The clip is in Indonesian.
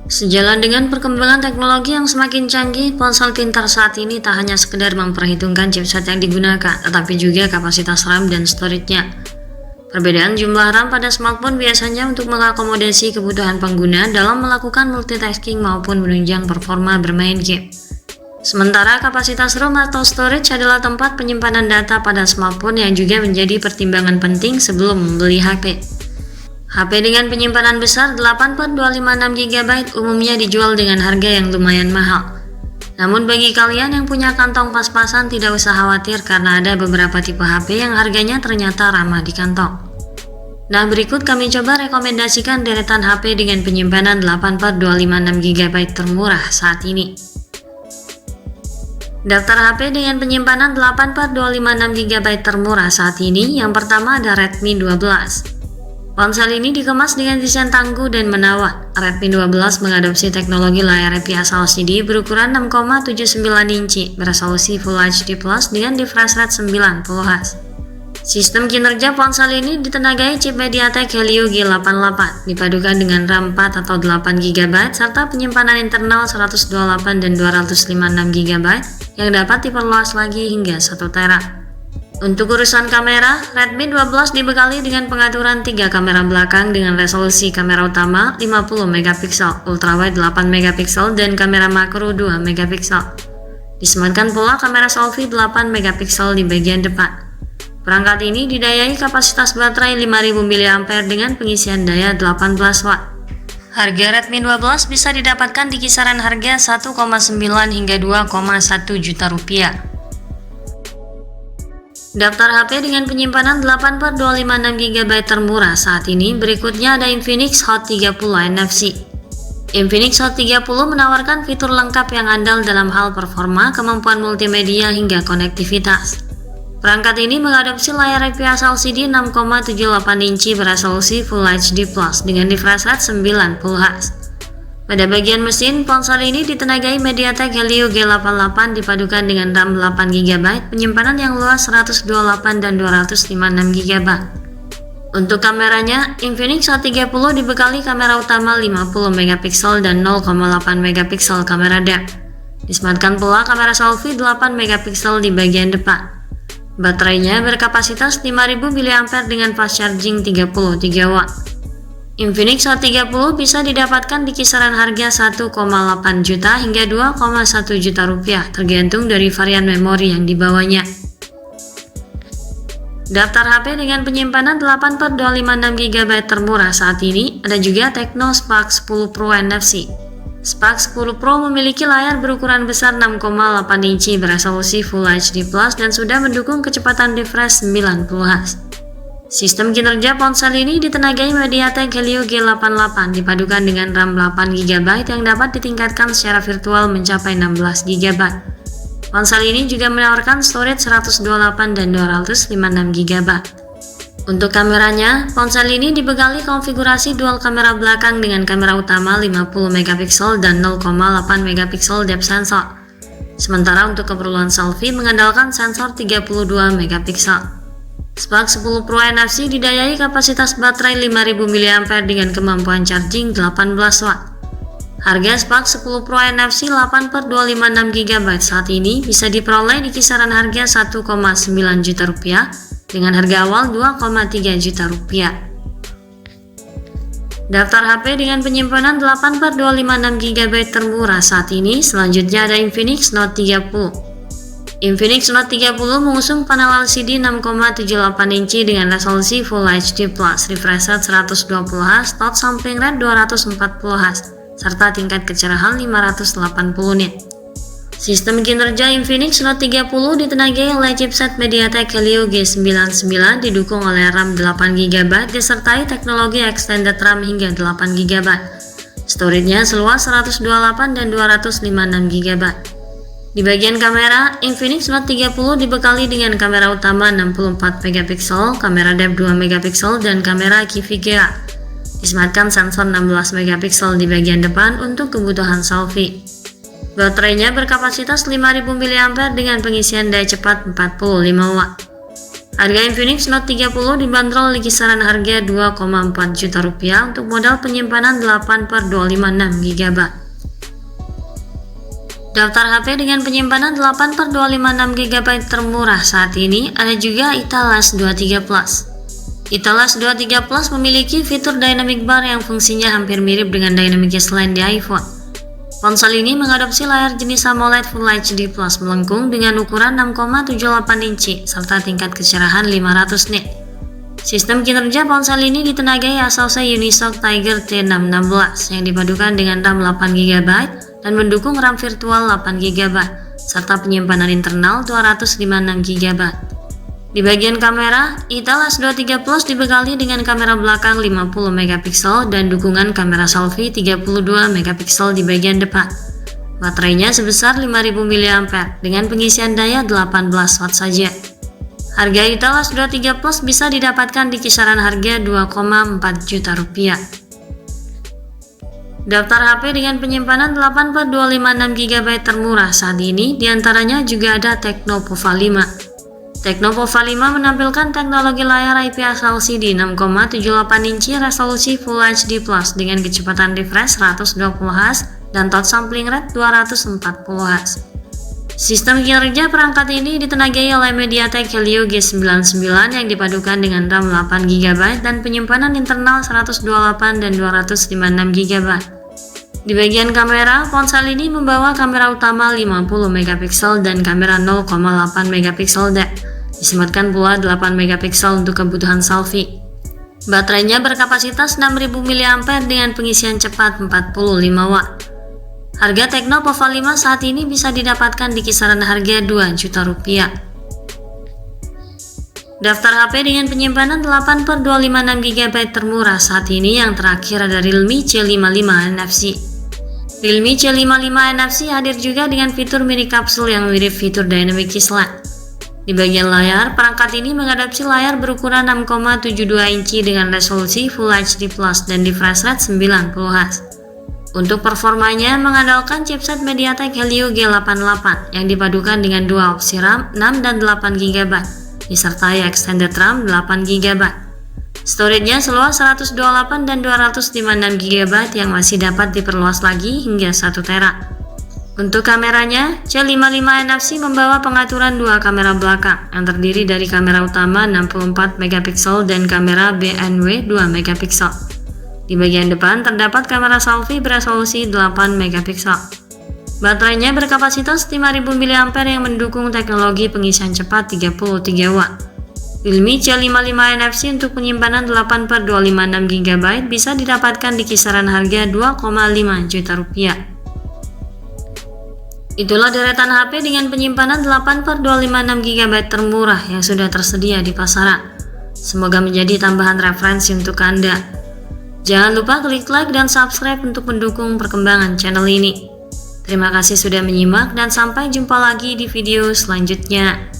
Sejalan dengan perkembangan teknologi yang semakin canggih, ponsel pintar saat ini tak hanya sekedar memperhitungkan chipset yang digunakan, tetapi juga kapasitas RAM dan storage-nya. Perbedaan jumlah RAM pada smartphone biasanya untuk mengakomodasi kebutuhan pengguna dalam melakukan multitasking maupun menunjang performa bermain game. Sementara kapasitas ROM atau storage adalah tempat penyimpanan data pada smartphone yang juga menjadi pertimbangan penting sebelum membeli HP. HP dengan penyimpanan besar 8/256 GB umumnya dijual dengan harga yang lumayan mahal. Namun bagi kalian yang punya kantong pas-pasan tidak usah khawatir karena ada beberapa tipe HP yang harganya ternyata ramah di kantong. Nah, berikut kami coba rekomendasikan deretan HP dengan penyimpanan 8/256 GB termurah saat ini. Daftar HP dengan penyimpanan 8/256 GB termurah saat ini, yang pertama ada Redmi 12. Ponsel ini dikemas dengan desain tangguh dan menawan. Redmi 12 mengadopsi teknologi layar IPS LCD berukuran 6,79 inci beresolusi Full HD Plus dengan refresh rate 90 Hz. Sistem kinerja ponsel ini ditenagai chip MediaTek Helio G88 dipadukan dengan RAM 4 atau 8 GB serta penyimpanan internal 128 dan 256 GB yang dapat diperluas lagi hingga 1 TB. Untuk urusan kamera, Redmi 12 dibekali dengan pengaturan 3 kamera belakang dengan resolusi kamera utama 50 MP, ultrawide 8 MP, dan kamera makro 2 MP. Disematkan pula kamera selfie 8 MP di bagian depan. Perangkat ini didayai kapasitas baterai 5000 mAh dengan pengisian daya 18 Watt. Harga Redmi 12 bisa didapatkan di kisaran harga 1,9 hingga 2,1 juta rupiah. Daftar HP dengan penyimpanan 8/256 GB termurah saat ini, berikutnya ada Infinix Hot 30 NFC. Infinix Hot 30 menawarkan fitur lengkap yang andal dalam hal performa, kemampuan multimedia hingga konektivitas. Perangkat ini mengadopsi layar IPS LCD 6,78 inci beresolusi Full HD Plus dengan refresh rate 90 Hz. Pada bagian mesin, ponsel ini ditenagai MediaTek Helio G88 dipadukan dengan RAM 8 GB, penyimpanan yang luas 128 dan 256 GB. Untuk kameranya, Infinix Hot 30 dibekali kamera utama 50 MP dan 0,8 MP kamera depth. Disematkan pula kamera selfie 8 MP di bagian depan. Baterainya berkapasitas 5000 mAh dengan fast charging 33 Watt. Infinix Hot 30 bisa didapatkan di kisaran harga 1,8 juta hingga 2,1 juta rupiah tergantung dari varian memori yang dibawanya. Daftar HP dengan penyimpanan 8/256 GB termurah saat ini ada juga Tecno Spark 10 Pro NFC. Spark 10 Pro memiliki layar berukuran besar 6,8 inci beresolusi Full HD Plus dan sudah mendukung kecepatan refresh 90 Hz. Sistem kinerja ponsel ini ditenagai MediaTek Helio G88 dipadukan dengan RAM 8 GB yang dapat ditingkatkan secara virtual mencapai 16 GB. Ponsel ini juga menawarkan storage 128 dan 256 GB. Untuk kameranya, ponsel ini dibekali konfigurasi dual kamera belakang dengan kamera utama 50 MP dan 0,8 MP depth sensor. Sementara untuk keperluan selfie mengandalkan sensor 32 MP. Spark 10 Pro NFC didayai kapasitas baterai 5000 mAh dengan kemampuan charging 18 Watt. Harga Spark 10 Pro NFC 8/256 GB saat ini bisa diperoleh di kisaran harga 1,9 juta rupiah dengan harga awal 2,3 juta rupiah. Daftar HP dengan penyimpanan 8/256 GB termurah saat ini, selanjutnya ada Infinix Note 30. Infinix Note 30 mengusung panel LCD 6,78 inci dengan resolusi Full HD Plus, refresh rate 120 Hz, touch sampling rate 240 Hz, serta tingkat kecerahan 580 nit. Sistem kinerja Infinix Note 30 ditenagai oleh chipset MediaTek Helio G99 didukung oleh RAM 8 GB disertai teknologi extended RAM hingga 8 GB. Storage-nya seluas 128 dan 256 GB. Di bagian kamera, Infinix Note 30 dibekali dengan kamera utama 64 MP, kamera depth 2 MP, dan kamera Kivigea. Disematkan sensor 16 MP di bagian depan untuk kebutuhan selfie. Baterainya berkapasitas 5000 mAh dengan pengisian daya cepat 45 Watt. Harga Infinix Note 30 dibanderol di kisaran harga 2,4 juta rupiah untuk modal penyimpanan 8/256 GB. Daftar HP dengan penyimpanan 8/256 GB termurah saat ini ada juga Italas 23 Plus. Italas 23 Plus memiliki fitur Dynamic Bar yang fungsinya hampir mirip dengan Dynamic Island di iPhone. Ponsel ini mengadopsi layar jenis AMOLED Full HD Plus melengkung dengan ukuran 6,78 inci serta tingkat kecerahan 500 nit. Sistem kinerja ponsel ini ditenagai Asus Unisoc Tiger T616 yang dipadukan dengan RAM 8 GB dan mendukung RAM virtual 8 GB serta penyimpanan internal 256 GB. Di bagian kamera, Italas 23 Plus dibekali dengan kamera belakang 50 MP dan dukungan kamera selfie 32 MP di bagian depan. Baterainya sebesar 5000 mAh dengan pengisian daya 18 Watt saja. Harga Italas 23 Plus bisa didapatkan di kisaran harga 2,4 juta rupiah. Daftar HP dengan penyimpanan 8/256 GB termurah saat ini diantaranya juga ada Tecno Pova 5. Tecno Pova 5 menampilkan teknologi layar IPS LCD 6,78 inci resolusi Full HD Plus dengan kecepatan refresh 120Hz dan touch sampling rate 240Hz. Sistem kinerja perangkat ini ditenagai oleh MediaTek Helio G99 yang dipadukan dengan RAM 8 GB dan penyimpanan internal 128 dan 256 GB. Di bagian kamera, ponsel ini membawa kamera utama 50 MP dan kamera 0,8 MP depth. Disematkan pula 8 MP untuk kebutuhan selfie. Baterainya berkapasitas 6000 mAh dengan pengisian cepat 45 Watt. Harga Tecno Pova 5 saat ini bisa didapatkan di kisaran harga 2 juta rupiah. Daftar HP dengan penyimpanan 8/256 GB termurah saat ini yang terakhir ada Realme C55 NFC. Realme C55 NFC hadir juga dengan fitur mini kapsul yang mirip fitur Dynamic Island. Di bagian layar, perangkat ini mengadopsi layar berukuran 6,72 inci dengan resolusi Full HD Plus dan refresh rate 90Hz. Untuk performanya mengandalkan chipset MediaTek Helio G88 yang dipadukan dengan dua opsi RAM 6 dan 8 GB, disertai extended RAM 8 GB. Storage-nya seluas 128 dan 256 GB yang masih dapat diperluas lagi hingga 1 TB. Untuk kameranya, C55 NFC membawa pengaturan dua kamera belakang yang terdiri dari kamera utama 64 MP dan kamera BNW 2 MP. Di bagian depan terdapat kamera selfie beresolusi 8 MP. Baterainya berkapasitas 5000 mAh yang mendukung teknologi pengisian cepat 33 Watt. Realme C55 NFC untuk penyimpanan 8/256 GB bisa didapatkan di kisaran harga 2,5 juta rupiah. Itulah deretan HP dengan penyimpanan 8/256 GB termurah yang sudah tersedia di pasaran. Semoga menjadi tambahan referensi untuk Anda. Jangan lupa klik like dan subscribe untuk mendukung perkembangan channel ini. Terima kasih sudah menyimak dan sampai jumpa lagi di video selanjutnya.